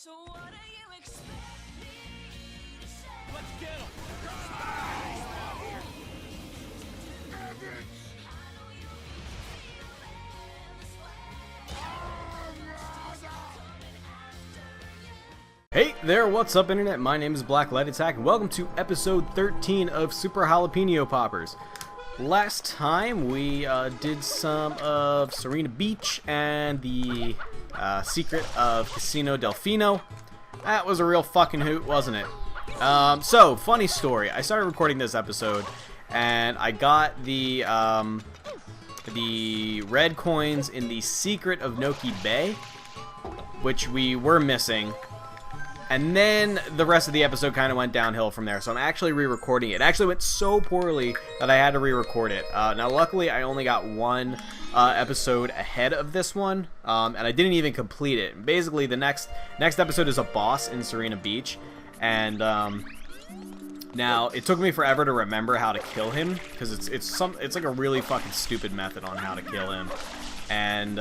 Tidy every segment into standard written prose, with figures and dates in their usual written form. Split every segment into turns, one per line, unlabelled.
So what do you expect me to say?
Let's get him!
I know you feel this way. Coming after you.
Hey there, what's up internet? My name is BlackLightAttack and welcome to episode 13 of Super Jalapeno Poppers. Last time we did some of Serena Beach and the secret of Casino Delfino. That was a real fucking hoot, wasn't it? So, funny story. I started recording this episode and I got the red coins in the secret of Noki Bay, which we were missing. And then the rest of the episode kind of went downhill from there, so I'm actually re-recording it. It actually went so poorly that I had to re-record it. Now, luckily, I only got one episode ahead of this one, and I didn't even complete it. Basically, the next episode is a boss in Serena Beach, and now it took me forever to remember how to kill him because it's like a really fucking stupid method on how to kill him, and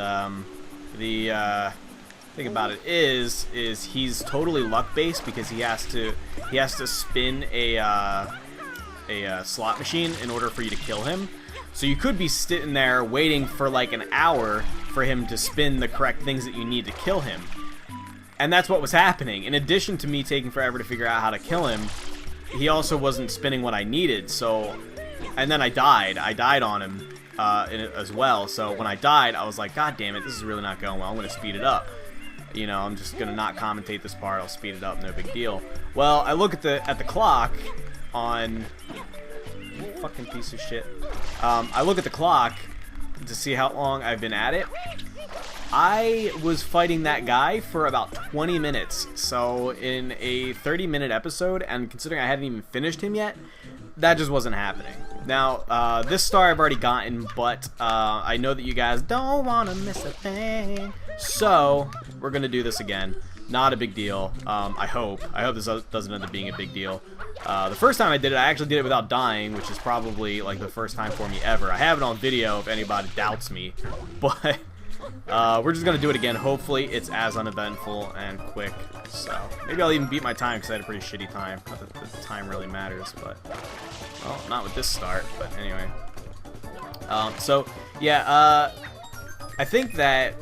the thing about it is he's totally luck based because he has to spin a slot machine in order for you to kill him. So you could be sitting there waiting for like an hour for him to spin the correct things that you need to kill him, and that's what was happening. In addition to me taking forever to figure out how to kill him, he also wasn't spinning what I needed. So, and then I died on him as well. So when I died, I was like, God damn it, this is really not going well. I'm gonna speed it up. You know, I'm just gonna not commentate this part. I'll speed it up, no big deal. Well, I look at the clock on fucking piece of shit. I look at the clock to see how long I've been at it. I was fighting that guy for about 20 minutes. So in a 30-minute episode, and considering I hadn't even finished him yet, that just wasn't happening. Now, this star I've already gotten, but I know that you guys don't want to miss a thing. So, we're going to do this again. Not a big deal. I hope this doesn't end up being a big deal. The first time I did it, I actually did it without dying, which is probably like the first time for me ever. I have it on video if anybody doubts me. But we're just going to do it again. Hopefully, it's as uneventful and quick. So, maybe I'll even beat my time because I had a pretty shitty time. Not that the time really matters, but... Well, not with this start, but anyway. So, yeah, I think that,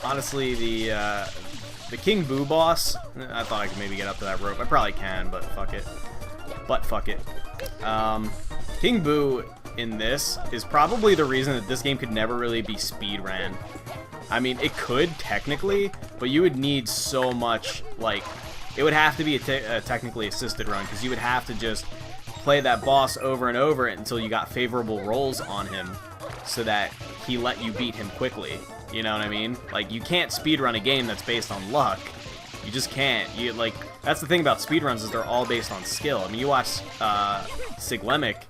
honestly, the King Boo boss, I thought I could maybe get up to that rope. I probably can, but fuck it. King Boo in this is probably the reason that this game could never really be speedran. I mean, it could, technically, but you would need so much, like, it would have to be a technically assisted run, because you would have to just play that boss over and over until you got favorable rolls on him so that he let you beat him quickly. You know what I mean? Like, you can't speedrun a game that's based on luck. You just can't. That's the thing about speedruns, is they're all based on skill. I mean, you watch Siglemic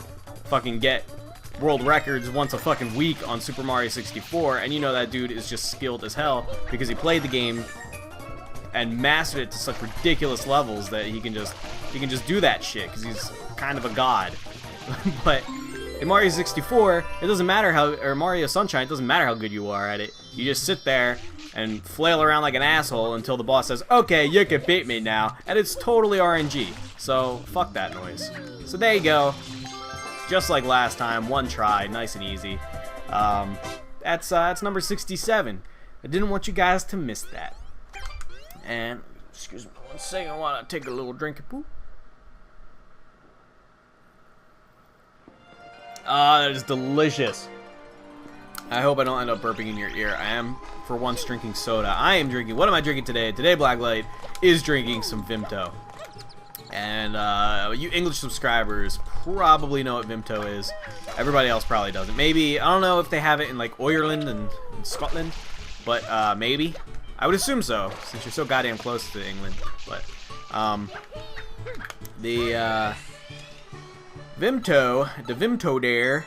fucking get world records once a fucking week on Super Mario 64, and you know that dude is just skilled as hell because he played the game and mastered it to such ridiculous levels that he can just do that shit because he's kind of a god. But in Mario 64, it doesn't matter or Mario Sunshine, it doesn't matter how good you are at it. You just sit there and flail around like an asshole until the boss says, okay, you can beat me now, and it's totally RNG. So fuck that noise. So there you go. Just like last time, one try, nice and easy. That's number 67. I didn't want you guys to miss that. And, excuse me 1 second while I take a little drink of poo. Ah, that is delicious. I hope I don't end up burping in your ear. I am, for once, drinking soda. I am drinking, what am I drinking today? Today, Blacklight is drinking some Vimto. And, you English subscribers probably know what Vimto is. Everybody else probably doesn't. Maybe, I don't know if they have it in, like, Ireland and Scotland. But, maybe. I would assume so, since you're so goddamn close to England. But, the Vimto there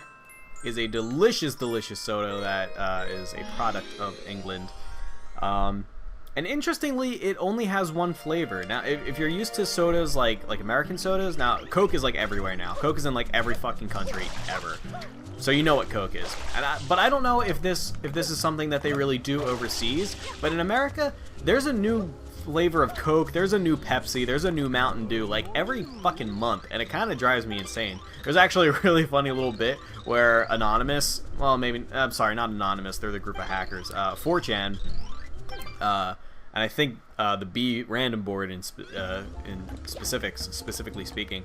is a delicious, delicious soda that is a product of England. And interestingly, it only has one flavor. Now, if you're used to sodas like American sodas, now Coke is like everywhere now. Coke is in like every fucking country ever. So you know what Coke is. But I don't know if this is something that they really do overseas. But in America, there's a new flavor of Coke, there's a new Pepsi, there's a new Mountain Dew, like every fucking month, and it kind of drives me insane. There's actually a really funny little bit where Anonymous, well, maybe, I'm sorry, not Anonymous, they're the group of hackers, 4chan, and I think the B random board in specifically speaking,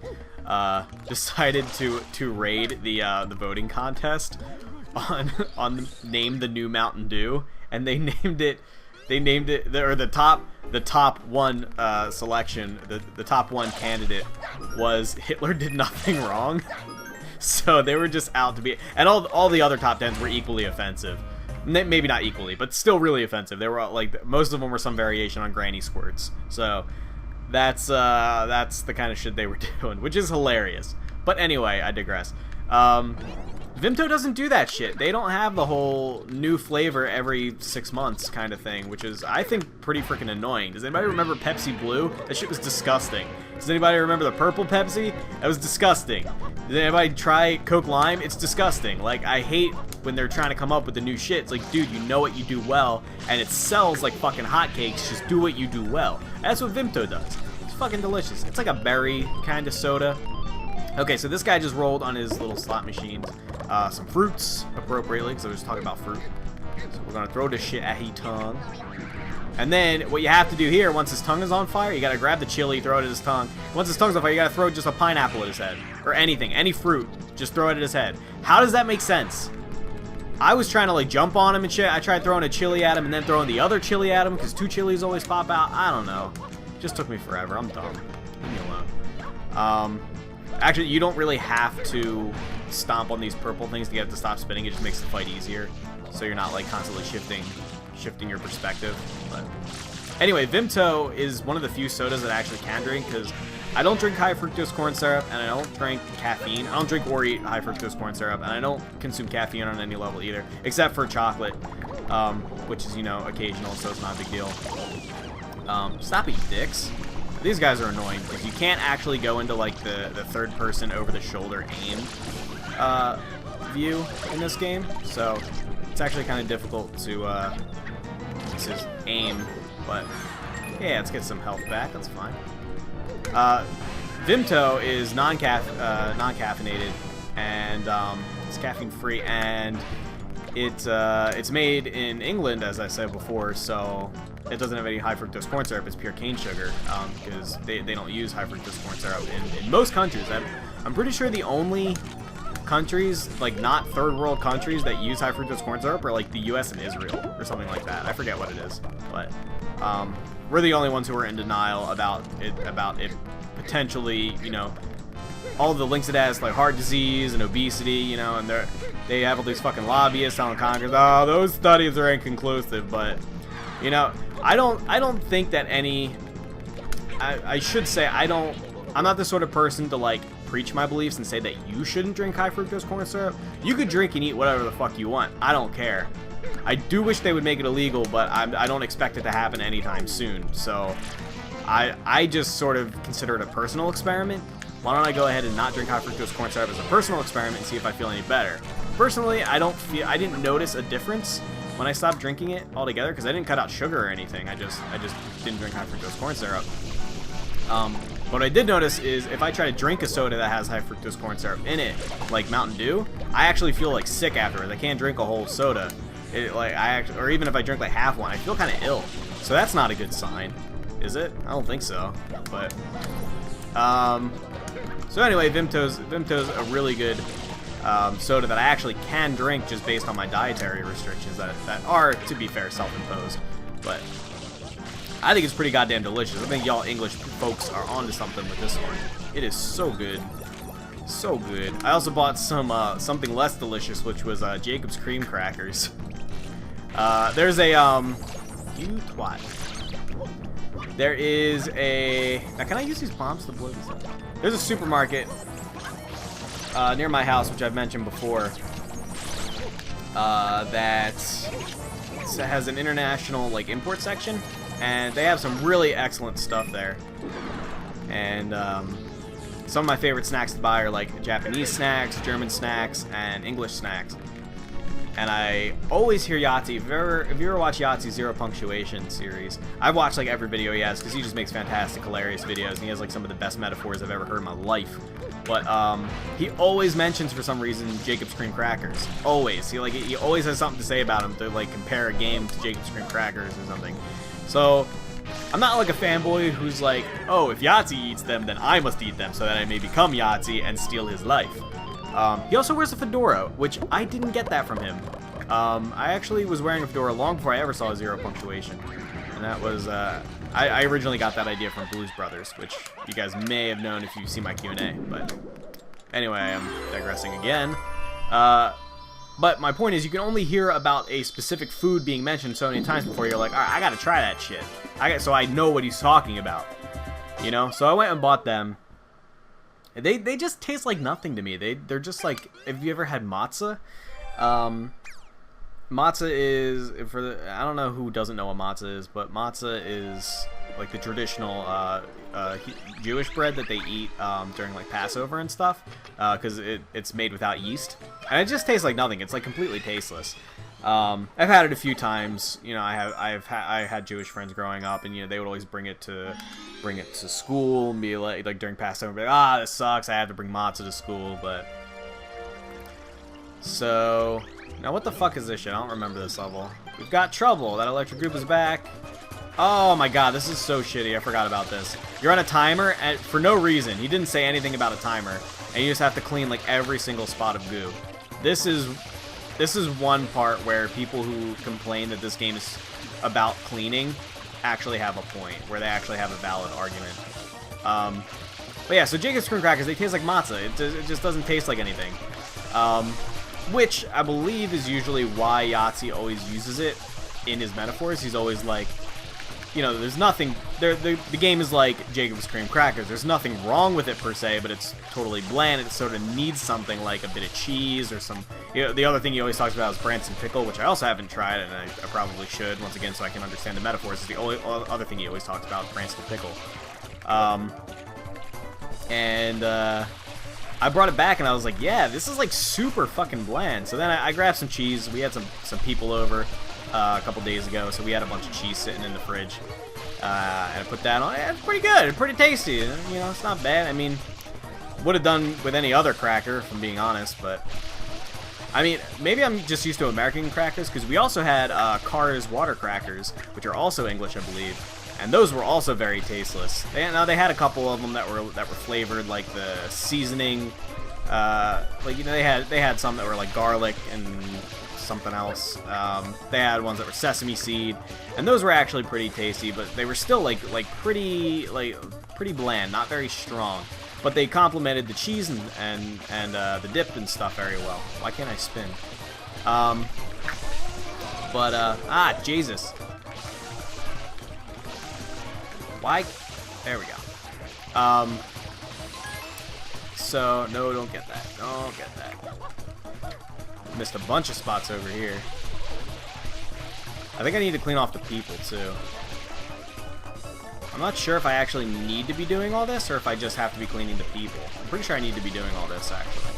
decided to raid the voting contest on name the new Mountain Dew, and they named it the top one selection, the top one candidate was Hitler did nothing wrong. So they were just out to be, and all the other top 10s were equally offensive. Maybe not equally, but still really offensive. They were like, most of them were some variation on granny squirts. So that's the kind of shit they were doing, which is hilarious. But anyway, I digress. Vimto doesn't do that shit. They don't have the whole new flavor every 6 months kind of thing, which is, I think, pretty freaking annoying. Does anybody remember Pepsi Blue? That shit was disgusting. Does anybody remember the purple Pepsi? That was disgusting. Did anybody try Coke Lime? It's disgusting. Like, I hate when they're trying to come up with the new shit. It's like, dude, you know what you do well, and it sells like fucking hotcakes. Just do what you do well. That's what Vimto does. It's fucking delicious. It's like a berry kind of soda. Okay, so this guy just rolled on his little slot machines some fruits, appropriately, because I was just talking about fruit. So we're going to throw this shit at his tongue. And then what you have to do here, once his tongue is on fire, you got to grab the chili, throw it at his tongue. Once his tongue's on fire, you got to throw just a pineapple at his head. Or anything, any fruit. Just throw it at his head. How does that make sense? I was trying to like jump on him and shit. I tried throwing a chili at him and then throwing the other chili at him because 2 chilies always pop out. I don't know. It just took me forever. I'm dumb. Leave me alone. Actually, you don't really have to stomp on these purple things to get it to stop spinning. It just makes the fight easier, so you're not like constantly shifting your perspective. But anyway, Vimto is one of the few sodas that I actually can drink because I don't drink high fructose corn syrup and I don't drink caffeine. I don't drink or eat high fructose corn syrup, and I don't consume caffeine on any level either, except for chocolate, which is, you know, occasional, so it's not a big deal. Stop it, you dicks. These guys are annoying because you can't actually go into like the third person over the shoulder aim view in this game, so it's actually kind of difficult to aim. But yeah, let's get some health back. That's fine. Vimto is non-caffeinated and it's caffeine free, and it's made in England, as I said before, so it doesn't have any high fructose corn syrup. It's pure cane sugar, because they don't use high fructose corn syrup in most countries. I'm pretty sure the only countries, like not third world countries, that use high fructose corn syrup are like the US and Israel or something like that. I forget what it is, but we're the only ones who are in denial about it potentially, you know, all of the links it has, like heart disease and obesity, you know, and they have all these fucking lobbyists on Congress. Oh, those studies are inconclusive, but you know, I don't think that any. I should say I'm not the sort of person to like preach my beliefs and say that you shouldn't drink high fructose corn syrup. You could drink and eat whatever the fuck you want. I don't care. I do wish they would make it illegal, but I don't expect it to happen anytime soon. So I just sort of consider it a personal experiment. Why don't I go ahead and not drink high fructose corn syrup as a personal experiment and see if I feel any better? Personally, I didn't notice a difference when I stopped drinking it altogether, because I didn't cut out sugar or anything. I just didn't drink high fructose corn syrup. What I did notice is if I try to drink a soda that has high fructose corn syrup in it, like Mountain Dew, I actually feel like sick afterwards. I can't drink a whole soda. Or even if I drink like half one, I feel kind of ill. So that's not a good sign, is it? I don't think so. But so anyway, Vimto's a really good soda that I actually can drink just based on my dietary restrictions that are, to be fair, self-imposed. But I think it's pretty goddamn delicious. I think y'all English folks are onto something with this one. It is so good. So good. I also bought some something less delicious, which was Jacob's cream crackers. There's a you twat. There is a. Now, can I use these bombs to blow these up? There's a supermarket near my house, which I've mentioned before, that has an international like import section, and they have some really excellent stuff there. And some of my favorite snacks to buy are like Japanese snacks, German snacks, and English snacks. And I always hear Yahtzee. If you ever watch Yahtzee's Zero Punctuation series, I've watched like every video he has because he just makes fantastic, hilarious videos, and he has like some of the best metaphors I've ever heard in my life. But he always mentions for some reason Jacob's Cream Crackers. Always. He always has something to say about him to like compare a game to Jacob's Cream Crackers or something. So I'm not like a fanboy who's like, oh, if Yahtzee eats them, then I must eat them so that I may become Yahtzee and steal his life. He also wears a fedora, which I didn't get that from him. I actually was wearing a fedora long before I ever saw Zero Punctuation. And that was, I originally got that idea from Blues Brothers, which you guys may have known if you've seen my Q&A. But anyway, I'm digressing again. But my point is, you can only hear about a specific food being mentioned so many times before you're like, all right, I gotta try that shit. So I know what he's talking about. You know? So I went and bought them. They just taste like nothing to me. They're just like, have you ever had matzah? Matzah is, I don't know who doesn't know what matzah is, but matzah is like the traditional Jewish bread that they eat during like Passover and stuff, because it's made without yeast, and it just tastes like nothing. It's like completely tasteless. I've had it a few times. You know, I had Jewish friends growing up, and you know they would always bring it to school and be like during Passover, be like, ah, this sucks. I have to bring matzah to school, but so now what the fuck is this shit? I don't remember this level. We've got trouble. That electric group is back. Oh my god, this is so shitty. I forgot about this. You're on a timer and for no reason. He didn't say anything about a timer, and you just have to clean like every single spot of goo. This is one part where people who complain that this game is about cleaning actually have a point, where they actually have a valid argument. But yeah, so Jacob's Cream Crackers, they taste like matzah. It just doesn't taste like anything. Which I believe is usually why Yahtzee always uses it in his metaphors. He's always like, you know, there's nothing, the game is like Jacob's Cream Crackers. There's nothing wrong with it per se, but it's totally bland. It sort of needs something like a bit of cheese or some, you know, the other thing he always talks about is Branson Pickle, which I also haven't tried, and I probably should, once again, so I can understand the metaphors. Is the only other thing he always talks about, Branson Pickle. I brought it back and I was like, yeah, this is like super fucking bland. So then I grabbed some cheese. We had some people over a couple days ago, so we had a bunch of cheese sitting in the fridge. And I put that on. It's pretty good, pretty tasty. You know, it's not bad. I mean, would have done with any other cracker, if I'm being honest, but I mean, maybe I'm just used to American crackers, because we also had Cars water crackers, which are also English, I believe. And those were also very tasteless. They had a couple of them that were flavored, like the seasoning, like, you know, they had some that were like garlic and something else. They had ones that were sesame seed, and those were actually pretty tasty, but they were still like pretty bland, not very strong. But they complemented the cheese and the dip and stuff very well. Why can't I spin? Jesus. Why? There we go. So, no, don't get that. Don't get that. Missed a bunch of spots over here. I think I need to clean off the people, too. I'm not sure if I actually need to be doing all this, or if I just have to be cleaning the people. I'm pretty sure I need to be doing all this, actually.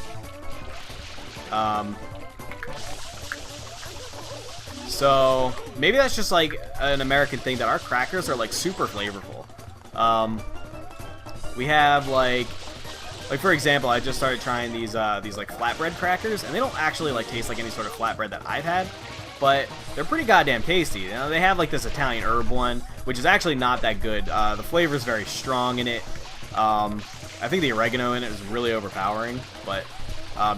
So, maybe that's just like an American thing, that our crackers are like super flavorful. We have like for example, I just started trying these like flatbread crackers, and they don't actually like taste like any sort of flatbread that I've had, but they're pretty goddamn tasty. You know, they have like this Italian herb one, which is actually not that good. The flavor is very strong in it. I think the oregano in it is really overpowering, but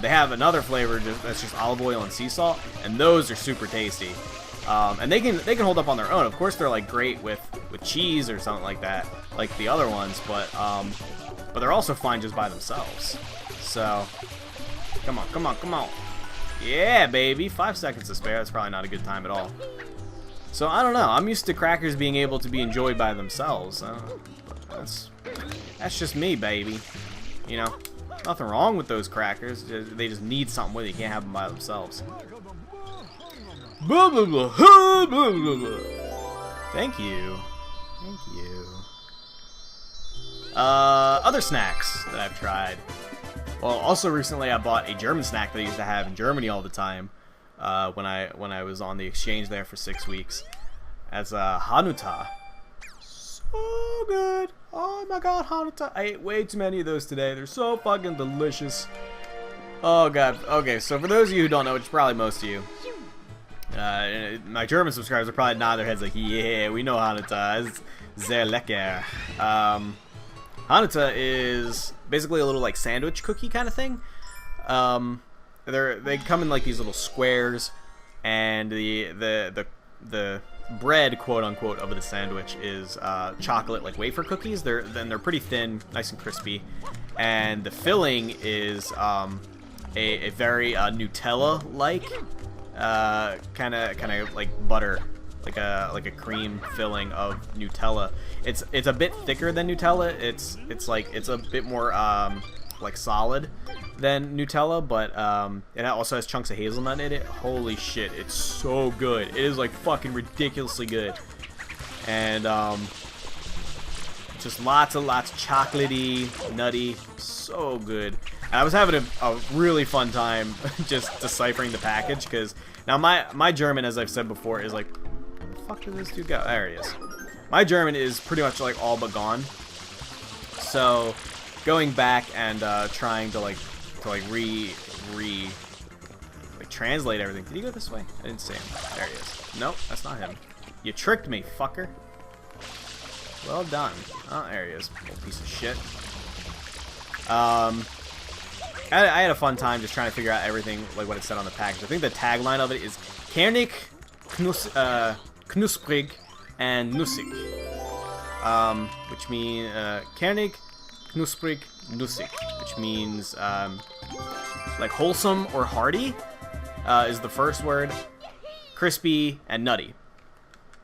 they have another flavor that's just olive oil and sea salt, and those are super tasty. And they can hold up on their own. Of course, they're like great with cheese or something like that, like the other ones, but they're also fine just by themselves. So, come on, come on, come on. Yeah, baby. 5 seconds to spare. That's probably not a good time at all. So, I don't know. I'm used to crackers being able to be enjoyed by themselves. That's just me, baby. You know, nothing wrong with those crackers. They just need something with it. You can't have them by themselves. Blah, blah, blah, blah, blah, blah. Thank you. Thank you. Other snacks that I've tried. Well, also recently I bought a German snack that I used to have in Germany all the time, when I was on the exchange there for 6 weeks as Hanuta. So good. Oh my god, Hanuta. I ate way too many of those today. They're so fucking delicious. Oh god. Okay, so for those of you who don't know, which is probably most of you, my German subscribers are probably nodding their heads like, yeah, we know Hanuta. It's sehr lecker. Hanuta is basically a little like sandwich cookie kind of thing. They come in like these little squares, and the bread, quote unquote, of the sandwich is chocolate like wafer cookies. They're pretty thin, nice and crispy, and the filling is a very Nutella like kind of like butter, like a cream filling of Nutella. It's a bit thicker than Nutella. It's a bit more like solid than Nutella, but it also has chunks of hazelnut in it. Holy shit, it's so good. It is like fucking ridiculously good. And just lots chocolatey, nutty, so good. And I was having a really fun time just deciphering the package, because now my German, as I've said before, is like, where the fuck did this dude go? There he is. My German is pretty much like all but gone. So going back and trying to translate everything. Did he go this way? I didn't see him. There he is. Nope, that's not him. You tricked me, fucker. Well done. Oh, there he is. Little piece of shit. I had a fun time just trying to figure out everything, like what it said on the package. I think the tagline of it is Kernig, Knusprig, and Nussig. Which means Kernig, Knusprig, Nussig, which means like wholesome or hearty is the first word, crispy and nutty,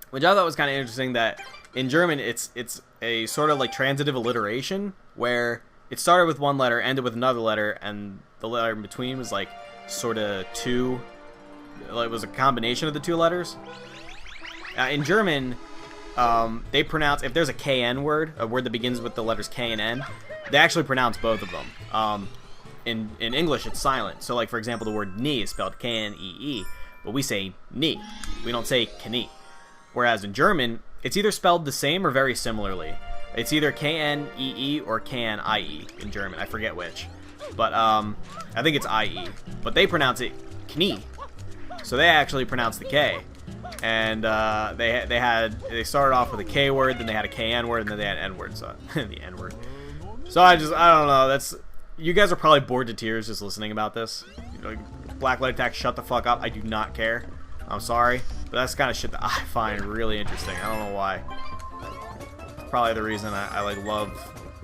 which I thought was kind of interesting. That in German it's a sort of like transitive alliteration where it started with one letter, ended with another letter, and the letter in between was like sort of two. It was a combination of the two letters. In German, they pronounce, if there's a KN word, a word that begins with the letters K and N, they actually pronounce both of them. In English, it's silent. So, like, for example, the word knee is spelled K-N-E-E, but we say knee. We don't say knie. Whereas in German, it's either spelled the same or very similarly. It's either K-N-E-E or K-N-I-E in German. I forget which. But I think it's I-E. But they pronounce it knie. So they actually pronounce the K. And they started off with a K word, then they had a KN word, and then they had N word. So the N word. So I don't know. You guys are probably bored to tears just listening about this. You know, BlackLightAttack, shut the fuck up. I do not care. I'm sorry, but that's the kind of shit that I find really interesting. I don't know why. It's probably the reason I like love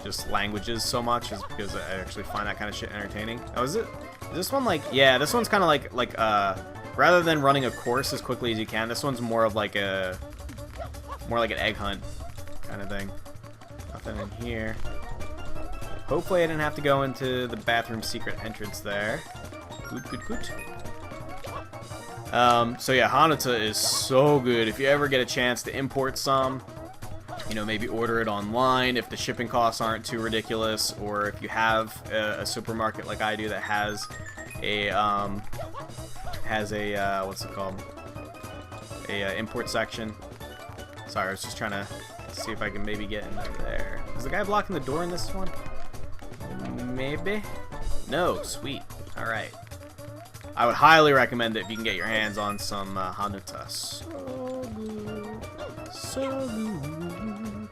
just languages so much, is because I actually find that kind of shit entertaining. Oh, is this one like? Yeah, this one's kind of like rather than running a course as quickly as you can, this one's more of like an egg hunt kind of thing. Nothing in here. Hopefully I didn't have to go into the bathroom secret entrance there. Good. So yeah, Hanuta is so good. If you ever get a chance to import some, you know, maybe order it online if the shipping costs aren't too ridiculous, or if you have a supermarket like I do that has a what's it called? Import section. Sorry, I was just trying to see if I can maybe get in there. Is the guy blocking the door in this one? Maybe? No, sweet. Alright. I would highly recommend it if you can get your hands on some Hanuta. So good. So good.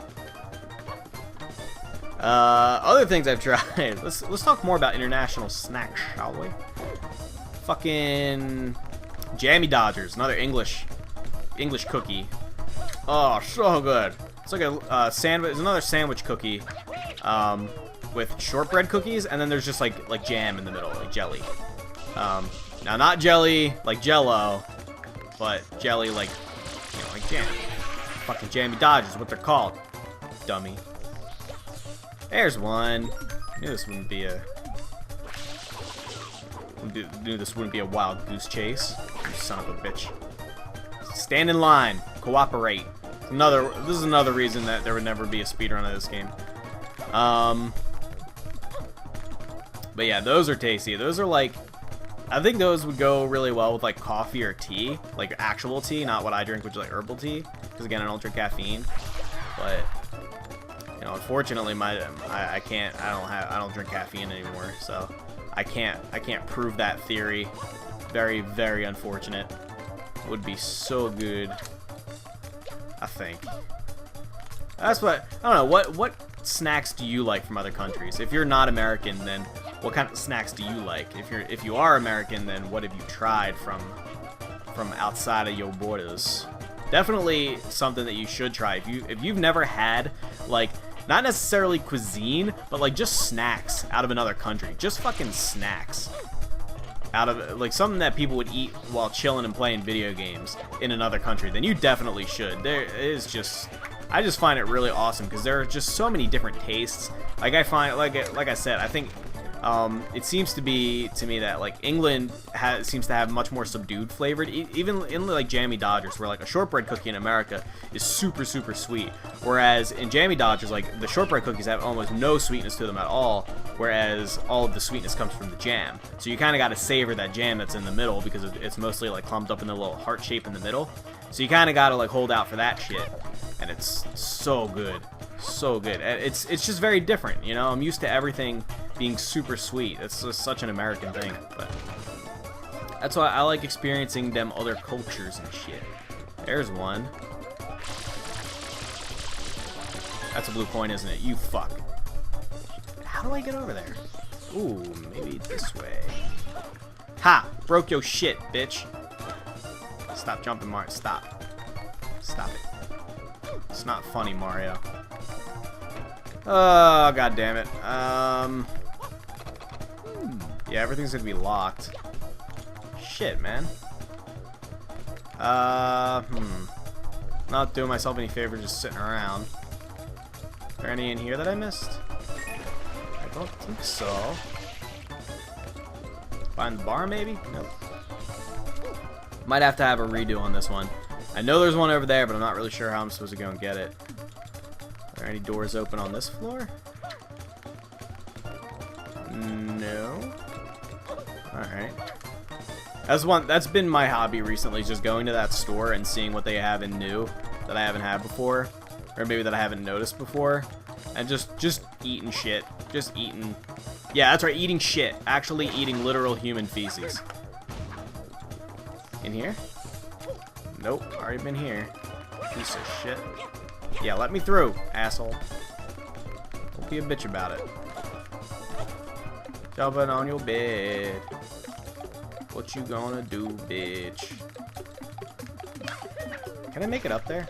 Other things I've tried. Let's talk more about international snacks, shall we? Fucking Jammy Dodgers, another English cookie. Oh, so good. It's like a sandwich. It's another sandwich cookie. With shortbread cookies, and then there's just like jam in the middle, like jelly. Now not jelly like Jello, but jelly like, you know, like jam. Fucking Jammy Dodgers, what they're called. Dummy. There's one. Knew this wouldn't be a wild goose chase. You son of a bitch. Stand in line. Cooperate. This is another reason that there would never be a speedrun of this game. But yeah, those are tasty. Those are like I think those would go really well with like coffee or tea, like actual tea, not what I drink, which is like herbal tea. Because again, I don't drink caffeine. But you know, unfortunately, I don't drink caffeine anymore, so I can't prove that theory. Very, very unfortunate. Would be so good. I think. That's what I don't know. What snacks do you like from other countries? If you're not American, then what kind of snacks do you like? If you are American, then what have you tried from outside of your borders? Definitely something that you should try. If you've never had, like, not necessarily cuisine, but like just snacks out of another country. Just fucking snacks. Out of, like, something that people would eat while chilling and playing video games in another country, then you definitely should. There is just, I just find it really awesome because there are just so many different tastes. Like I find, like I said, I think it seems to be to me that like England seems to have much more subdued flavored, even in like Jammy Dodgers, where like a shortbread cookie in America is super sweet, whereas in Jammy Dodgers, like the shortbread cookies have almost no sweetness to them at all, whereas all of the sweetness comes from the jam. So you kind of got to savor that jam that's in the middle because it's mostly like clumped up in the little heart shape in the middle. So you kind of got to like hold out for that shit, and it's so good. So good. It's just very different, you know. I'm used to everything being super sweet. It's just such an American thing, but that's why I like experiencing them other cultures and shit. There's one. That's a blue coin, isn't it? You fuck. How do I get over there? Ooh, maybe this way. Ha! Broke your shit, bitch. Stop jumping, Mario. Stop. Stop it. It's not funny, Mario. Oh, god damn it. Yeah, everything's gonna be locked. Shit, man. Not doing myself any favor just sitting around. Are there any in here that I missed? I don't think so. Find the bar, maybe? Nope. Might have to have a redo on this one. I know there's one over there, but I'm not really sure how I'm supposed to go and get it. Are there any doors open on this floor? No. Alright. That's been my hobby recently, is just going to that store and seeing what they have in new that I haven't had before. Or maybe that I haven't noticed before. And just eating shit. Just eating. Yeah, that's right, eating shit. Actually eating literal human feces. In here? Nope, already been here. Piece of shit. Yeah, let me through, asshole. Don't be a bitch about it. Jumping on your bed. What you gonna do, bitch? Can I make it up there?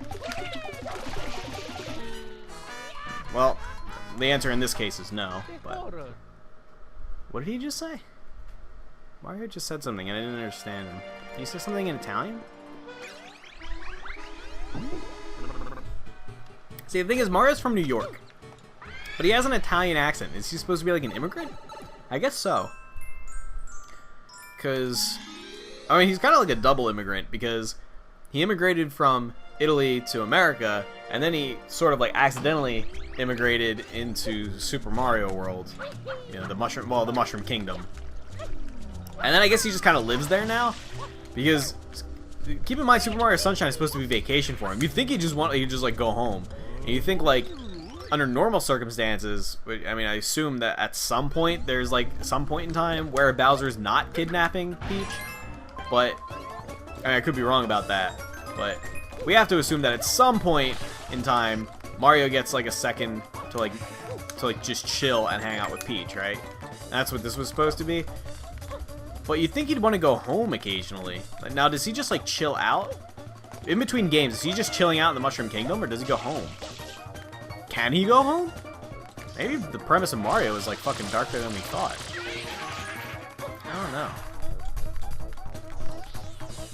Well, the answer in this case is no, but... What did he just say? Mario just said something and I didn't understand him. Did he say something in Italian? See, the thing is, Mario's from New York, but he has an Italian accent. Is he supposed to be like an immigrant? I guess so. Because, I mean, he's kind of like a double immigrant because he immigrated from Italy to America, and then he sort of like accidentally immigrated into Super Mario World. You know, the Mushroom Kingdom. And then I guess he just kind of lives there now, because keep in mind, Super Mario Sunshine is supposed to be vacation for him. You'd think he'd just like go home. And you think like under normal circumstances, I mean, I assume that at some point there's like some point in time where Bowser's not kidnapping Peach, but I mean, I could be wrong about that. But we have to assume that at some point in time, Mario gets like a second to like just chill and hang out with Peach, right? And that's what this was supposed to be. But you'd think he'd want to go home occasionally. Like, now, does he just like chill out? In between games, is he just chilling out in the Mushroom Kingdom, or does he go home? Can he go home? Maybe the premise of Mario is like fucking darker than we thought. I don't know.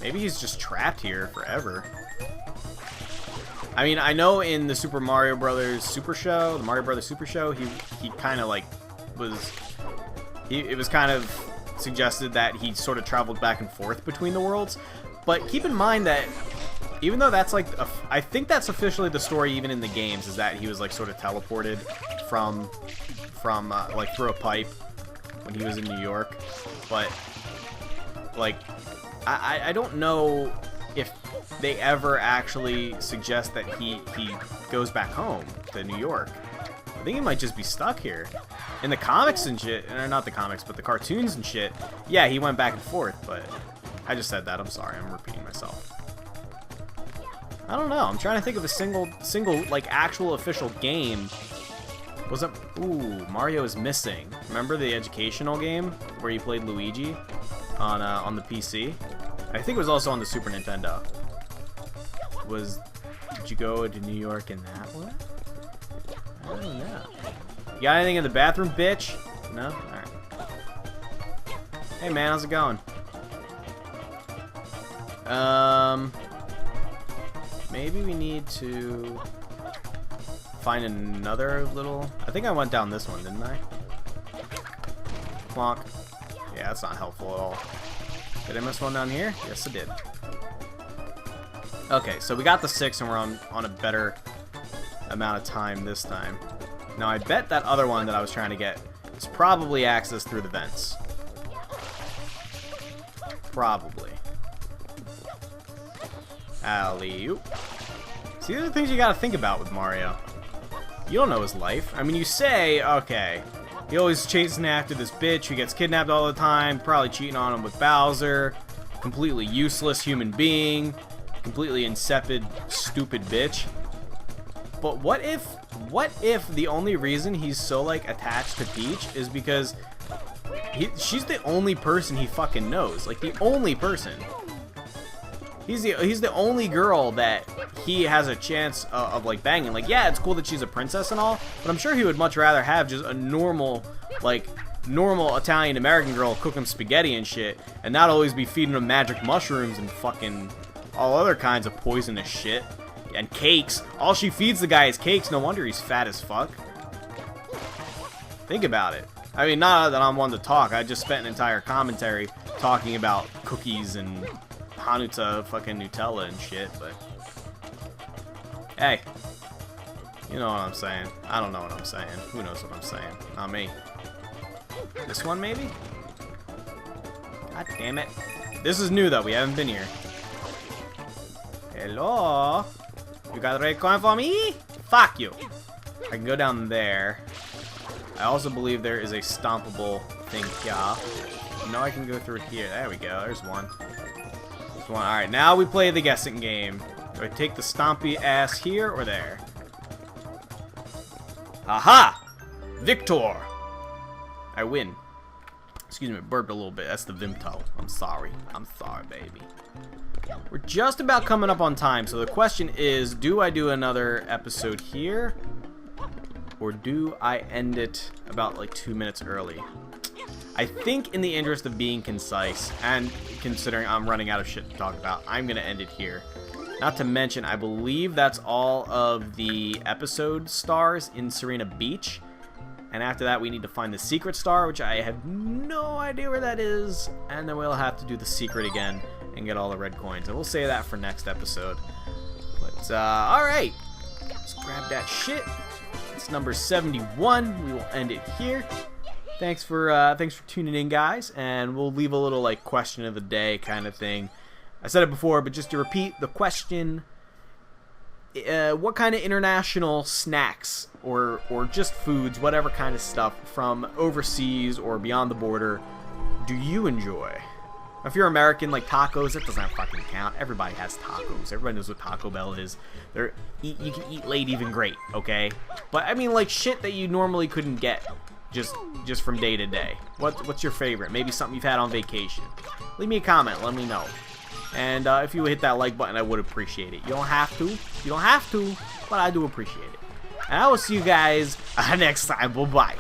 Maybe he's just trapped here forever. I mean, I know in the Super Mario Brothers Super Show, the Mario Brothers Super Show, he kind of like was... It was kind of suggested that he sort of traveled back and forth between the worlds. But keep in mind that even though that's like, I think that's officially the story even in the games, is that he was like sort of teleported from like through a pipe when he was in New York. But like, I don't know if they ever actually suggest that he goes back home to New York. I think he might just be stuck here. In the comics and shit, or not the comics, but the cartoons and shit, yeah, he went back and forth, but I just said that. I'm sorry, I'm repeating myself. I don't know. I'm trying to think of a single like actual official game. Was it? Ooh, Mario is missing. Remember the educational game where you played Luigi on the PC? I think it was also on the Super Nintendo. Did you go to New York in that one? I don't know. You got anything in the bathroom, bitch? No? Alright. Hey man, how's it going? Maybe we need to find another little... I think I went down this one, didn't I? Clonk. Yeah, that's not helpful at all. Did I miss one down here? Yes, I did. Okay, so we got the 6 and we're on a better amount of time this time. Now, I bet that other one that I was trying to get is probably accessed through the vents. Probably. Alley-oop. See, these are the things you gotta think about with Mario. You don't know his life. I mean, you say, okay, he always chasing after this bitch who gets kidnapped all the time, probably cheating on him with Bowser, completely useless human being, completely insipid, stupid bitch. But what if the only reason he's so, like, attached to Peach is because she's the only person he fucking knows. Like, the only person. He's the only girl that he has a chance of like banging. Like, yeah, it's cool that she's a princess and all, but I'm sure he would much rather have just a normal Italian American girl cook him spaghetti and shit, and not always be feeding him magic mushrooms and fucking all other kinds of poisonous shit and cakes. All she feeds the guy is cakes. No wonder he's fat as fuck. Think about it. I mean, not that I'm one to talk. I just spent an entire commentary talking about cookies and Hanuta fucking Nutella and shit, but hey, you know what I'm saying. I don't know what I'm saying. Who knows what I'm saying? Not me. This one, maybe? God damn it. This is new, though. We haven't been here. Hello? You got a red coin for me? Fuck you. I can go down there. I also believe there is a stompable thing here. No, I can go through here. There we go. There's one. Alright, now we play the guessing game. Do I take the stompy ass here or there? Aha! Victor! I win. Excuse me, burped a little bit. That's the Vimto. I'm sorry. I'm sorry, baby. We're just about coming up on time, so the question is, do I do another episode here? Or do I end it about like 2 minutes early? I think in the interest of being concise, and considering I'm running out of shit to talk about, I'm going to end it here. Not to mention, I believe that's all of the episode stars in Serena Beach. And after that, we need to find the secret star, which I have no idea where that is. And then we'll have to do the secret again and get all the red coins. And we'll save that for next episode. But, alright. Let's grab that shit. It's number 71. We will end it here. Thanks for tuning in, guys, and we'll leave a little like question of the day kind of thing. I said it before, but just to repeat the question: what kind of international snacks or just foods, whatever kind of stuff from overseas or beyond the border, do you enjoy? If you're American, like tacos, that doesn't fucking count. Everybody has tacos. Everybody knows what Taco Bell is. You can eat late even great, okay? But I mean, like shit that you normally couldn't get. Just from day to day. What's your favorite? Maybe something you've had on vacation. Leave me a comment. Let me know. And if you would hit that like button, I would appreciate it. You don't have to. You don't have to, but I do appreciate it. And I will see you guys next time. Bye-bye.